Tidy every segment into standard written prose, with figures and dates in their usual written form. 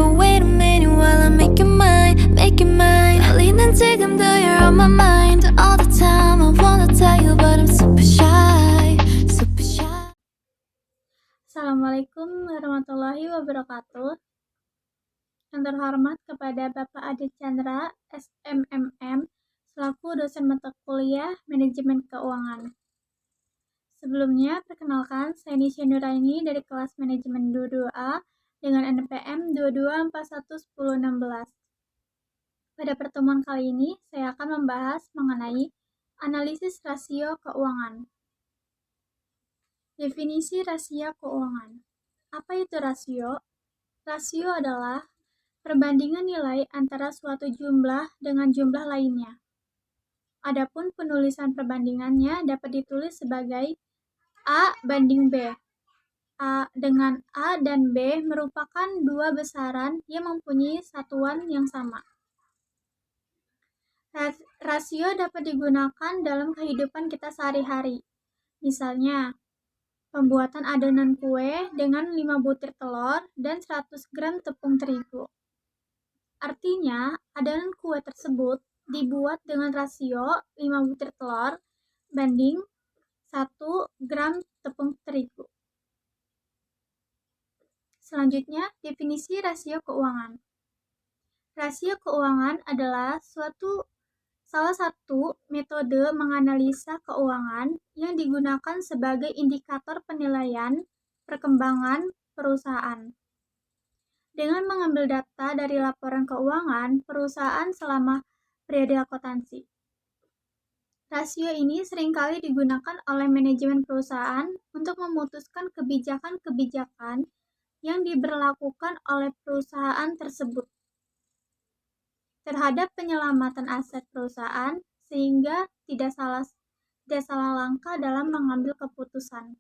But wait a minute while I make your mind, make your mind. 떨리는 지금도 you're on my mind all the time. I wanna tell you but I'm super shy, super shy. Assalamualaikum warahmatullahi wabarakatuh. Yang terhormat kepada Bapak Adi Chandra, SMMM, selaku dosen mata kuliah Manajemen Keuangan. Sebelumnya, perkenalkan, saya Nisha Nuraini dari kelas Manajemen 22A dengan NPM 22411016. Pada pertemuan kali ini, saya akan membahas mengenai analisis rasio keuangan. Definisi rasio keuangan. Apa itu rasio? Rasio adalah perbandingan nilai antara suatu jumlah dengan jumlah lainnya. Adapun penulisan perbandingannya dapat ditulis sebagai A banding B. A dengan A dan B merupakan dua besaran yang mempunyai satuan yang sama. Rasio dapat digunakan dalam kehidupan kita sehari-hari. Misalnya, pembuatan adonan kue dengan 5 butir telur dan 100 gram tepung terigu. Artinya, adonan kue tersebut dibuat dengan rasio 5 butir telur banding 1 gram tepung terigu. Selanjutnya, definisi rasio keuangan. Rasio keuangan adalah salah satu metode menganalisa keuangan yang digunakan sebagai indikator penilaian perkembangan perusahaan. Dengan mengambil data dari laporan keuangan perusahaan selama periode akuntansi. Rasio ini seringkali digunakan oleh manajemen perusahaan untuk memutuskan kebijakan-kebijakan yang diberlakukan oleh perusahaan tersebut terhadap penyelamatan aset perusahaan sehingga tidak salah langkah dalam mengambil keputusan.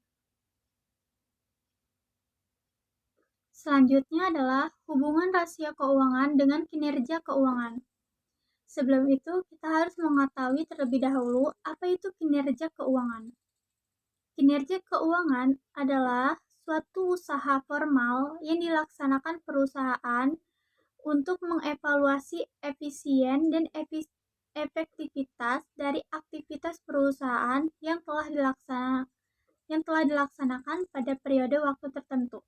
Selanjutnya adalah hubungan rasio keuangan dengan kinerja keuangan. Sebelum itu, kita harus mengetahui terlebih dahulu apa itu kinerja keuangan. Kinerja keuangan adalah suatu usaha formal yang dilaksanakan perusahaan untuk mengevaluasi efisien dan efektivitas dari aktivitas perusahaan yang telah dilaksanakan pada periode waktu tertentu.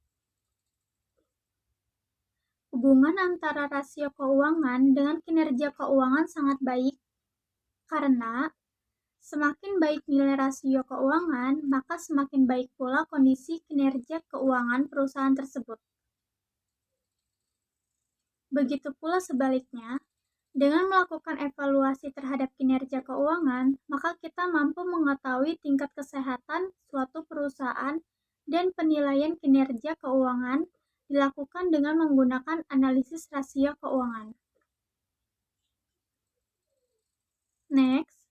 Hubungan antara rasio keuangan dengan kinerja keuangan sangat baik karena semakin baik nilai rasio keuangan, maka semakin baik pula kondisi kinerja keuangan perusahaan tersebut. Begitu pula sebaliknya, dengan melakukan evaluasi terhadap kinerja keuangan, maka kita mampu mengetahui tingkat kesehatan suatu perusahaan dan penilaian kinerja keuangan dilakukan dengan menggunakan analisis rasio keuangan. Next,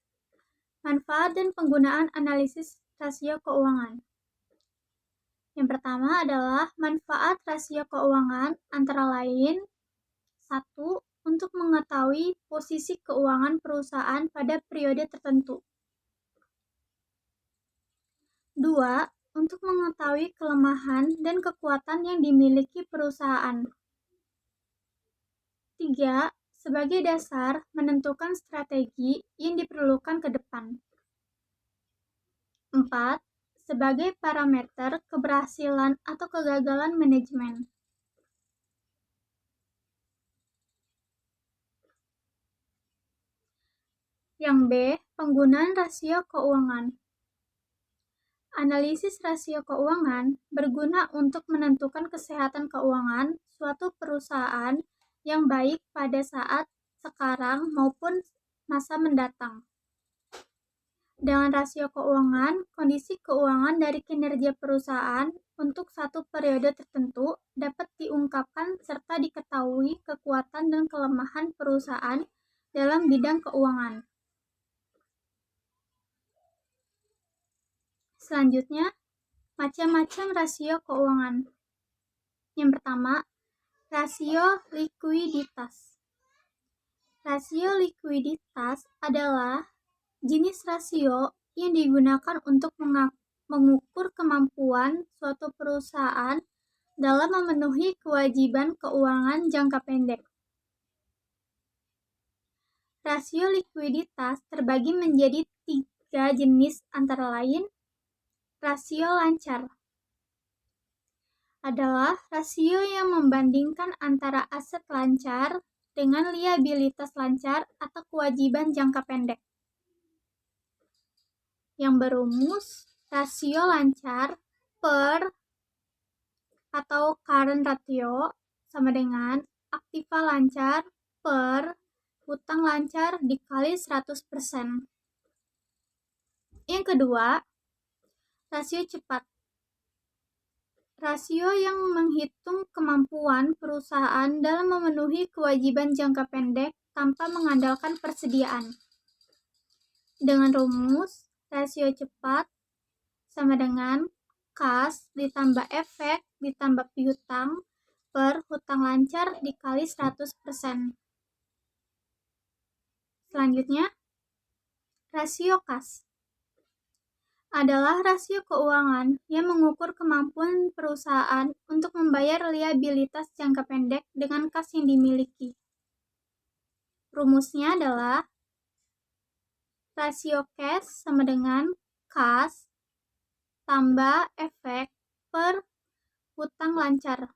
manfaat dan penggunaan analisis rasio keuangan. Yang pertama adalah manfaat rasio keuangan antara lain 1. Untuk mengetahui posisi keuangan perusahaan pada periode tertentu. 2. Untuk mengetahui kelemahan dan kekuatan yang dimiliki perusahaan. 3. Sebagai dasar menentukan strategi yang diperlukan ke depan. 4. Sebagai parameter keberhasilan atau kegagalan manajemen. Yang B. Penggunaan rasio keuangan. Analisis rasio keuangan berguna untuk menentukan kesehatan keuangan suatu perusahaan yang baik pada saat sekarang maupun masa mendatang. Dengan rasio keuangan, kondisi keuangan dari kinerja perusahaan untuk satu periode tertentu dapat diungkapkan serta diketahui kekuatan dan kelemahan perusahaan dalam bidang keuangan. Selanjutnya, macam-macam rasio keuangan. Yang pertama, rasio likuiditas. Rasio likuiditas adalah jenis rasio yang digunakan untuk mengukur kemampuan suatu perusahaan dalam memenuhi kewajiban keuangan jangka pendek. Rasio likuiditas terbagi menjadi 3 jenis antara lain. Rasio lancar adalah rasio yang membandingkan antara aset lancar dengan liabilitas lancar atau kewajiban jangka pendek. Yang berumus rasio lancar per atau current ratio sama dengan aktiva lancar per hutang lancar dikali 100%. Yang kedua, rasio cepat. Rasio yang menghitung kemampuan perusahaan dalam memenuhi kewajiban jangka pendek tanpa mengandalkan persediaan. Dengan rumus, rasio cepat sama dengan kas ditambah efek ditambah piutang per hutang lancar dikali 100%. Selanjutnya, rasio kas adalah rasio keuangan yang mengukur kemampuan perusahaan untuk membayar liabilitas jangka pendek dengan kas yang dimiliki. Rumusnya adalah rasio cash sama dengan kas tambah efek per hutang lancar.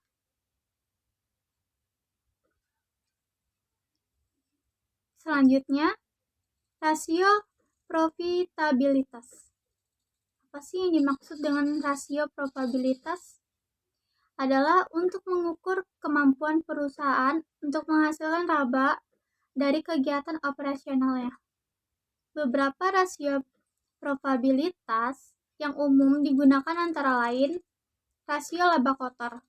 Selanjutnya, rasio profitabilitas. Apa sih yang dimaksud dengan rasio probabilitas? Adalah untuk mengukur kemampuan perusahaan untuk menghasilkan laba dari kegiatan operasionalnya. Beberapa rasio probabilitas yang umum digunakan antara lain rasio laba kotor.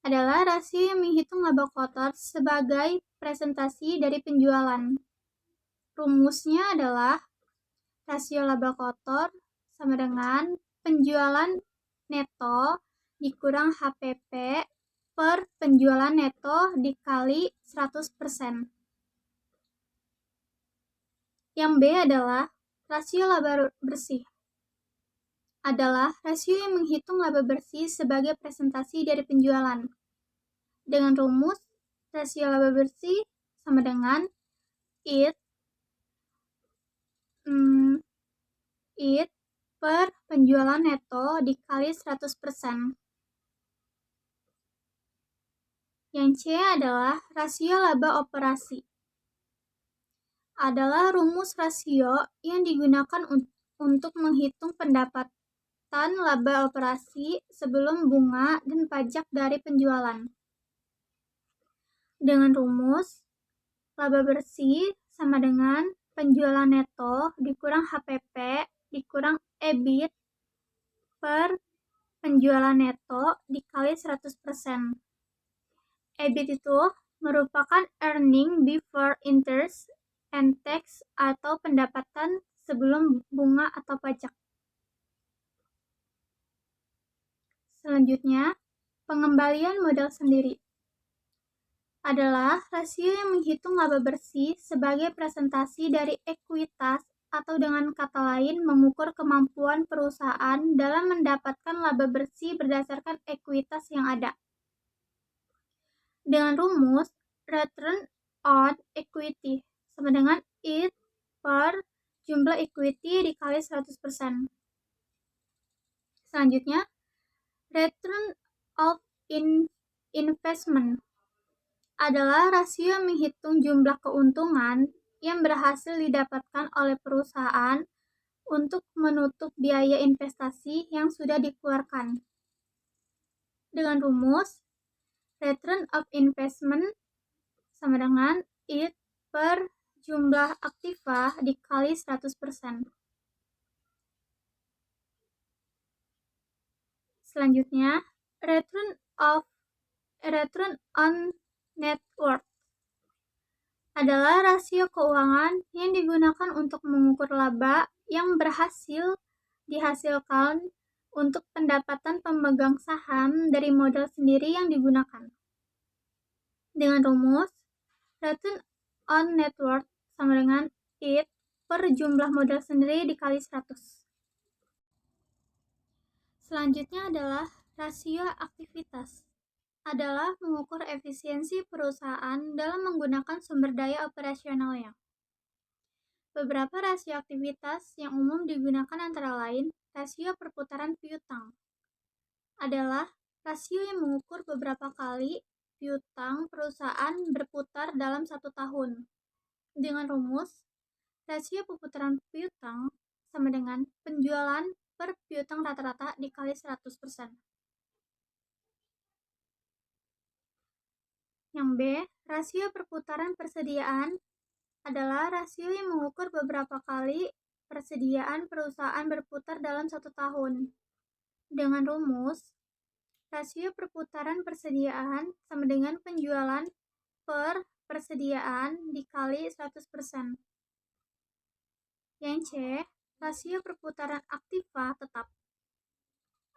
Adalah rasio yang menghitung laba kotor sebagai presentasi dari penjualan. Rumusnya adalah rasio laba kotor sama dengan penjualan neto dikurang HPP per penjualan neto dikali 100%. Yang B adalah rasio laba bersih. Adalah rasio yang menghitung laba bersih sebagai presentasi dari penjualan. Dengan rumus, rasio laba bersih sama dengan IT per penjualan neto dikali 100%. Yang C adalah rasio laba operasi. Adalah rumus rasio yang digunakan untuk menghitung pendapatan laba operasi sebelum bunga dan pajak dari penjualan. Dengan rumus, laba bersih sama dengan penjualan neto dikurang HPP dikurang EBIT per penjualan neto dikali 100%. EBIT itu merupakan earning before interest and tax atau pendapatan sebelum bunga atau pajak. Selanjutnya, pengembalian modal sendiri. Adalah rasio yang menghitung laba bersih sebagai presentasi dari ekuitas atau dengan kata lain mengukur kemampuan perusahaan dalam mendapatkan laba bersih berdasarkan ekuitas yang ada. Dengan rumus return on equity sama dengan IT per jumlah equity dikali 100%. Selanjutnya, return of investment adalah rasio yang menghitung jumlah keuntungan yang berhasil didapatkan oleh perusahaan untuk menutup biaya investasi yang sudah dikeluarkan. Dengan rumus, return of investment sama dengan IT per jumlah aktiva dikali 100%. Selanjutnya, return on net worth adalah rasio keuangan yang digunakan untuk mengukur laba yang berhasil dihasilkan untuk pendapatan pemegang saham dari modal sendiri yang digunakan. Dengan rumus, return on net worth sama dengan IT per jumlah modal sendiri dikali 100. Selanjutnya adalah Rasio aktivitas adalah mengukur efisiensi perusahaan dalam menggunakan sumber daya operasionalnya. Beberapa rasio aktivitas yang umum digunakan antara lain rasio perputaran piutang. Adalah rasio yang mengukur beberapa kali piutang perusahaan berputar dalam satu tahun. Dengan rumus, rasio perputaran piutang sama dengan penjualan per piutang rata-rata dikali 100%. Yang B, rasio perputaran persediaan adalah rasio yang mengukur beberapa kali persediaan perusahaan berputar dalam satu tahun. Dengan rumus, rasio perputaran persediaan sama dengan penjualan per persediaan dikali 100%. Yang C, rasio perputaran aktiva tetap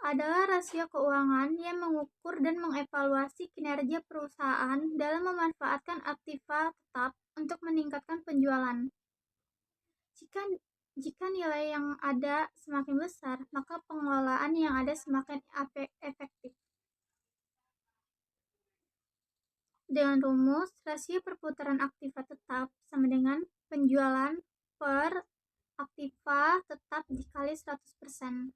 adalah rasio keuangan yang mengukur dan mengevaluasi kinerja perusahaan dalam memanfaatkan aktiva tetap untuk meningkatkan penjualan. Jika nilai yang ada semakin besar, maka pengelolaan yang ada semakin efektif. Dengan rumus, rasio perputaran aktiva tetap sama dengan penjualan per aktiva tetap dikali 100%.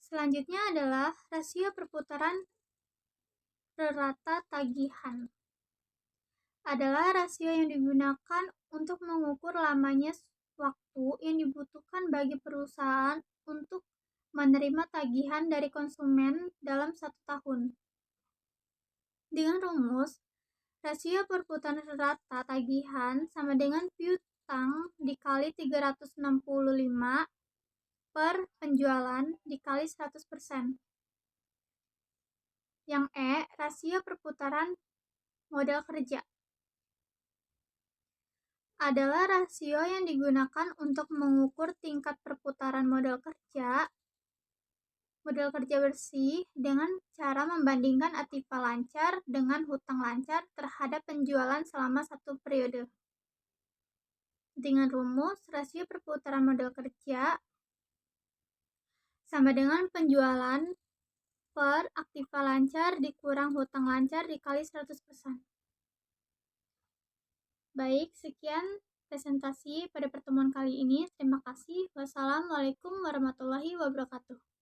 Selanjutnya adalah rasio perputaran rata tagihan. Adalah rasio yang digunakan untuk mengukur lamanya waktu yang dibutuhkan bagi perusahaan untuk menerima tagihan dari konsumen dalam 1 tahun. Dengan rumus, rasio perputaran rata tagihan sama dengan piutang dikali 365 per penjualan dikali 100%. Yang E, rasio perputaran modal kerja adalah rasio yang digunakan untuk mengukur tingkat perputaran modal kerja bersih dengan cara membandingkan aktiva lancar dengan hutang lancar terhadap penjualan selama satu periode. Dengan rumus, rasio perputaran modal kerja sama dengan penjualan per aktiva lancar dikurang hutang lancar dikali 100%. Baik, sekian presentasi pada pertemuan kali ini. Terima kasih. Wassalamualaikum warahmatullahi wabarakatuh.